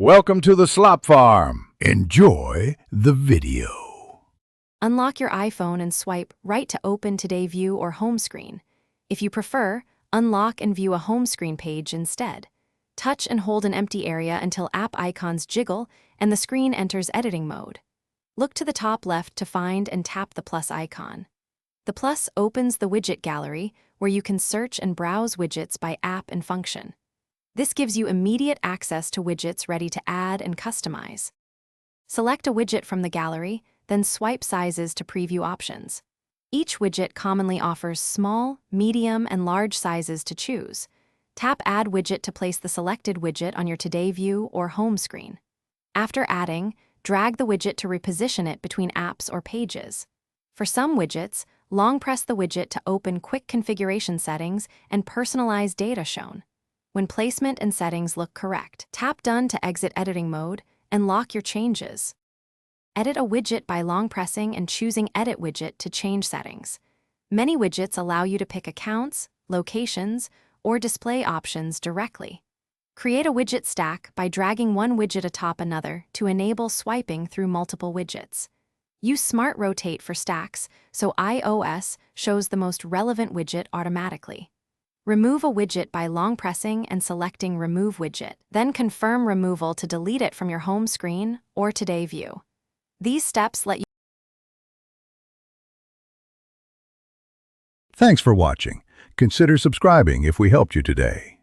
Welcome to the Slop Farm. Enjoy the video. Unlock your iPhone and swipe right to open Today View or Home Screen. If you prefer, unlock and view a home screen page instead. Touch and hold an empty area until app icons jiggle and the screen enters editing mode. Look to the top left to find and tap the plus icon. The plus opens the widget gallery, where you can search and browse widgets by app and function. This gives you immediate access to widgets ready to add and customize. Select a widget from the gallery, then swipe sizes to preview options. Each widget commonly offers small, medium, and large sizes to choose. Tap Add Widget to place the selected widget on your Today View or home screen. After adding, drag the widget to reposition it between apps or pages. For some widgets, long press the widget to open quick configuration settings and personalize data shown. When placement and settings look correct, tap Done to exit editing mode and lock your changes. Edit a widget by long pressing and choosing Edit Widget to change settings. Many widgets allow you to pick accounts, locations, or display options directly. Create a widget stack by dragging one widget atop another to enable swiping through multiple widgets. Use Smart Rotate for stacks so iOS shows the most relevant widget automatically. Remove a widget by long pressing and selecting Remove Widget, then confirm removal to delete it from your home screen or Today View. These steps let you. Thanks for watching. Consider subscribing if we helped you today.